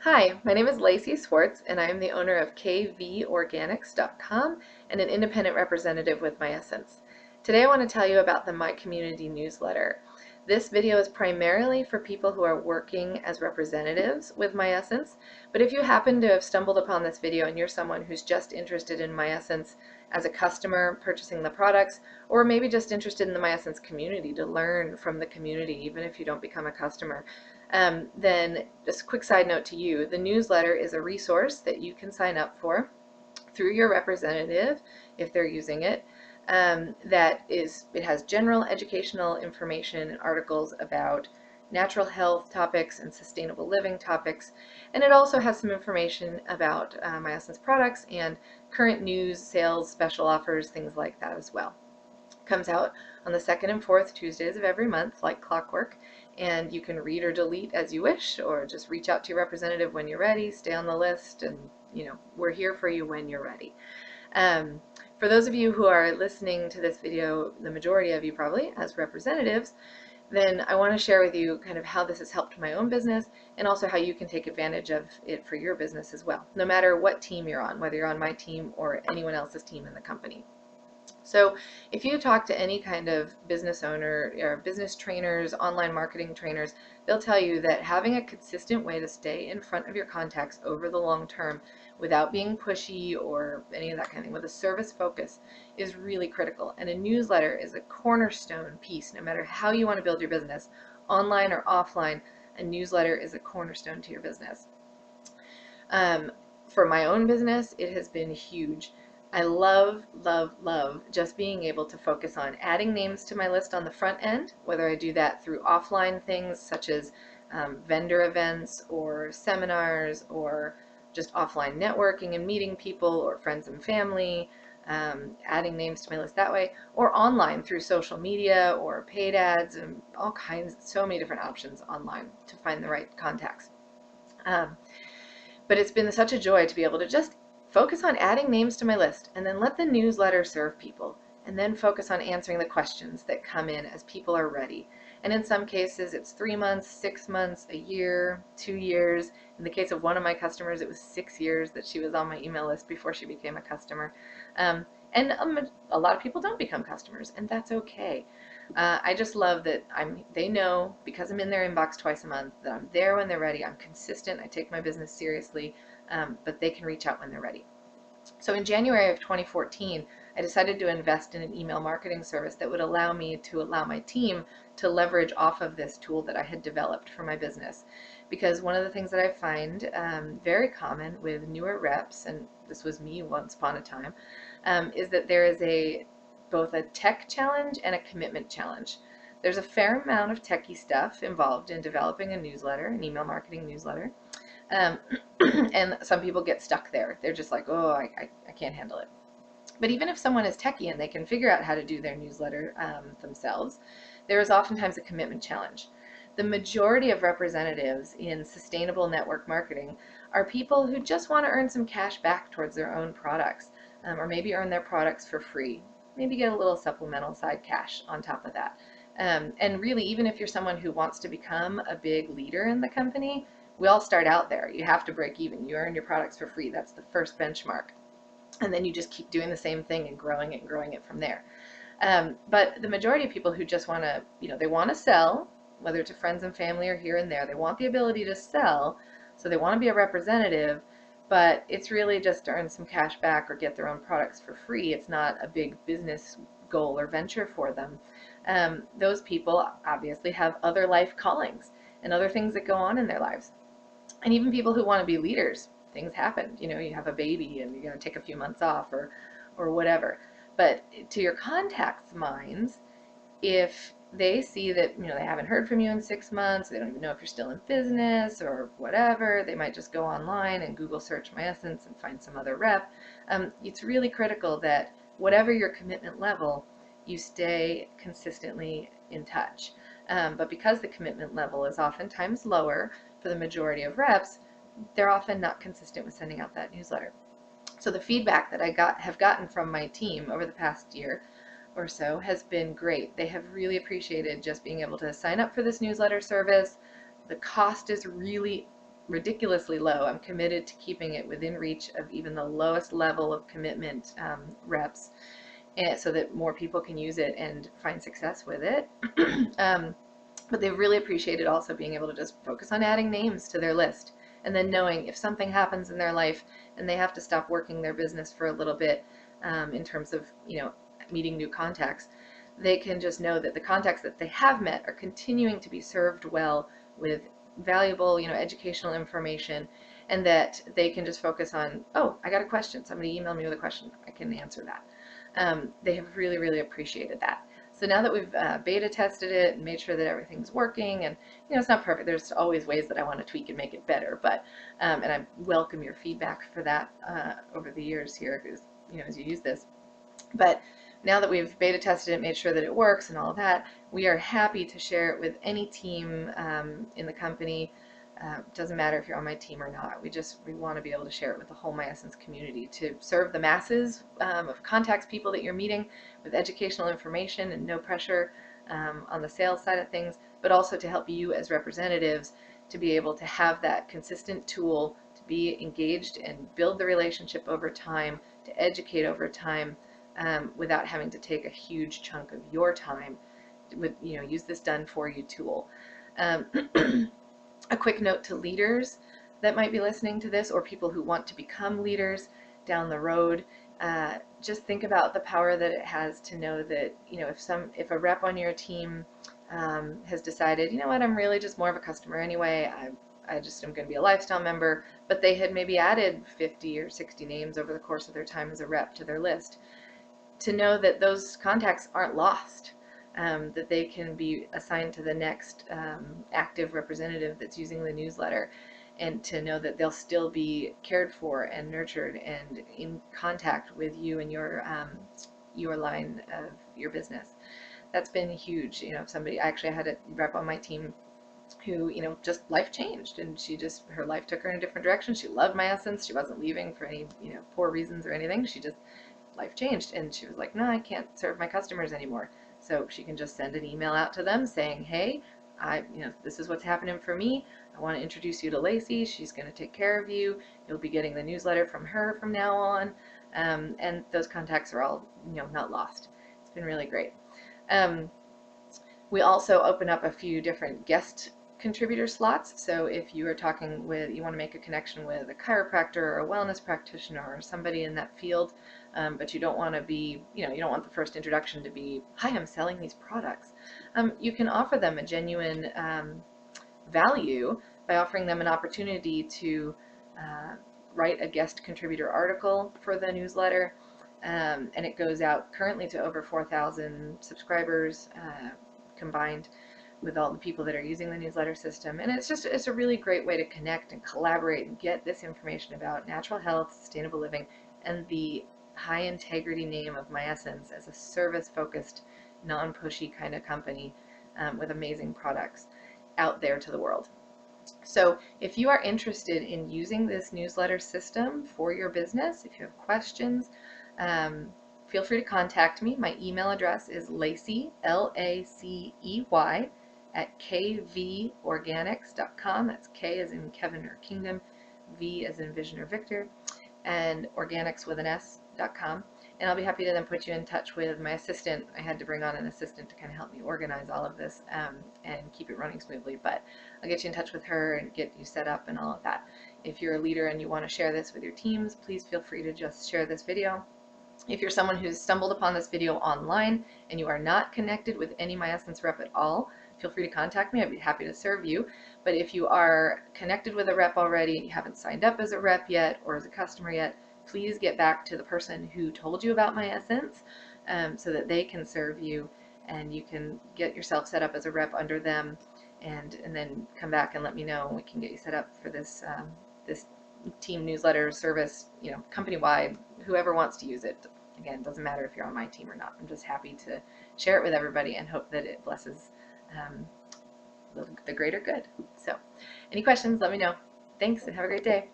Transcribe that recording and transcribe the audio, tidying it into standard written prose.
Hi, my name is Lacey Swartz, and I am the owner of kvorganics.com and an independent representative with Miessence. Today I want to tell you about the MiCommunity Newsletter. This video is primarily for people who are working as representatives with Miessence, but if you happen to have stumbled upon this video and you're someone who's just interested in Miessence as a customer purchasing the products, or maybe just interested in the Miessence community to learn from the community even if you don't become a customer, then just a quick side note to you, the newsletter is a resource that you can sign up for through your representative if they're using it. It has general educational information and articles about natural health topics and sustainable living topics, and it also has some information about Miessence products and current news, sales, special offers, things like that as well. Comes out on the second and fourth Tuesdays of every month, like clockwork, and you can read or delete as you wish, or just reach out to your representative when you're ready, stay on the list, and we're here for you when you're ready. For those of you who are listening to this video, the majority of you probably, as representatives, then I want to share with you kind of how this has helped my own business and also how you can take advantage of it for your business as well, no matter what team you're on, whether you're on my team or anyone else's team in the company. So if you talk to any kind of business owner or business trainers, online marketing trainers, they'll tell you that having a consistent way to stay in front of your contacts over the long term without being pushy or any of that kind of thing, with a service focus, is really critical. And a newsletter is a cornerstone piece, no matter how you want to build your business, online or offline, a newsletter is a cornerstone to your business. For my own business, it has been huge. I love, love, love just being able to focus on adding names to my list on the front end, whether I do that through offline things such as vendor events or seminars or just offline networking and meeting people or friends and family, adding names to my list that way, or online through social media or paid ads and all kinds, so many different options online to find the right contacts. But it's been such a joy to be able to just focus on adding names to my list and then let the newsletter serve people, and then focus on answering the questions that come in as people are ready. And in some cases it's 3 months, 6 months, a year, 2 years. In the case of one of my customers, it was 6 years that she was on my email list before she became a customer. And a lot of people don't become customers, and that's okay. I just love that they know, because I'm in their inbox twice a month, that I'm there when they're ready. I'm consistent. I take my business seriously, but they can reach out when they're ready. So in January of 2014, I decided to invest in an email marketing service that would allow me to allow my team to leverage off of this tool that I had developed for my business. Because one of the things that I find very common with newer reps, and this was me once upon a time, is that there is both a tech challenge and a commitment challenge. There's a fair amount of techie stuff involved in developing a newsletter, an email marketing newsletter. And some people get stuck there. They're just like, oh, I can't handle it. But even if someone is techie and they can figure out how to do their newsletter themselves, there is oftentimes a commitment challenge. The majority of representatives in sustainable network marketing are people who just want to earn some cash back towards their own products, or maybe earn their products for free, maybe get a little supplemental side cash on top of that. And really, even if you're someone who wants to become a big leader in the company, we all start out there. You have to break even. You earn your products for free. That's the first benchmark. And then you just keep doing the same thing and growing it from there. But the majority of people who just want to, they want to sell, whether to friends and family or here and there, they want the ability to sell, so they want to be a representative, but it's really just to earn some cash back or get their own products for free. It's not a big business goal or venture for them. Those people obviously have other life callings and other things that go on in their lives. And even people who want to be leaders, things happen. You have a baby and you're going to take a few months off or whatever. But to your contacts' minds, if they see that they haven't heard from you in 6 months, they don't even know if you're still in business or whatever, they might just go online and Google search Miessence and find some other rep. It's really critical that whatever your commitment level, you stay consistently in touch. But because the commitment level is oftentimes lower for the majority of reps, they're often not consistent with sending out that newsletter. So the feedback that I have gotten from my team over the past year or so has been great. They have really appreciated just being able to sign up for this newsletter service. The cost is really ridiculously low. I'm committed to keeping it within reach of even the lowest level of commitment reps, and so that more people can use it and find success with it. But they really appreciated also being able to just focus on adding names to their list, and then knowing if something happens in their life and they have to stop working their business for a little bit, in terms of, meeting new contacts, they can just know that the contacts that they have met are continuing to be served well with valuable, educational information, and that they can just focus on, oh, I got a question. Somebody emailed me with a question. I can answer that. They have really, really appreciated that. So now that we've beta tested it and made sure that everything's working, and it's not perfect. There's always ways that I want to tweak and make it better, but and I welcome your feedback for that over the years here, because as you use this. But now that we've beta tested it, made sure that it works and all of that, we are happy to share it with any team in the company. Doesn't matter if you're on my team or not. We want to be able to share it with the whole Miessence community to serve the masses of contacts, people that you're meeting, with educational information and no pressure on the sales side of things, but also to help you as representatives to be able to have that consistent tool to be engaged and build the relationship over time, to educate over time, without having to take a huge chunk of your time with, use this done for you tool. A quick note to leaders that might be listening to this, or people who want to become leaders down the road. Just think about the power that it has to know that, if a rep on your team has decided, you know what, I'm really just more of a customer anyway, I just am going to be a lifestyle member, but they had maybe added 50 or 60 names over the course of their time as a rep to their list, to know that those contacts aren't lost, that they can be assigned to the next active representative that's using the newsletter, and to know that they'll still be cared for and nurtured and in contact with you and your line of your business. That's been huge. I actually had a rep on my team who, just life changed, and her life took her in a different direction. She loved Miessence. She wasn't leaving for any, poor reasons or anything. Life changed, and she was like, no, I can't serve my customers anymore. So she can just send an email out to them saying, hey, this is what's happening for me. I want to introduce you to Lacey. She's going to take care of you. You'll be getting the newsletter from her from now on. And those contacts are all, not lost. It's been really great. We also open up a few different guest contributor slots. So if you are you want to make a connection with a chiropractor or a wellness practitioner or somebody in that field, but you don't want to be, you don't want the first introduction to be, hi, I'm selling these products. You can offer them a genuine value by offering them an opportunity to write a guest contributor article for the newsletter. And it goes out currently to over 4,000 subscribers combined with all the people that are using the newsletter system. And it's a really great way to connect and collaborate and get this information about natural health, sustainable living, and the high integrity name of Miessence as a service-focused, non-pushy kind of company with amazing products out there to the world. So if you are interested in using this newsletter system for your business, if you have questions, feel free to contact me. My email address is Lacey, Lacey, at kvorganics.com. That's K as in Kevin or Kingdom, V as in Vision or Victor, and organics with an S.com. And I'll be happy to then put you in touch with my assistant. I had to bring on an assistant to kind of help me organize all of this and keep it running smoothly, but I'll get you in touch with her and get you set up and all of that. If you're a leader and you want to share this with your teams, please feel free to just share this video. If you're someone who's stumbled upon this video online and you are not connected with any Miessence rep at all, feel free to contact me. I'd be happy to serve you. But if you are connected with a rep already, you haven't signed up as a rep yet or as a customer yet, please get back to the person who told you about Miessence so that they can serve you, and you can get yourself set up as a rep under them, and then come back and let me know, and we can get you set up for this this team newsletter service, company-wide, whoever wants to use it. Again, it doesn't matter if you're on my team or not. I'm just happy to share it with everybody and hope that it blesses the greater good. So any questions, let me know. Thanks, and have a great day.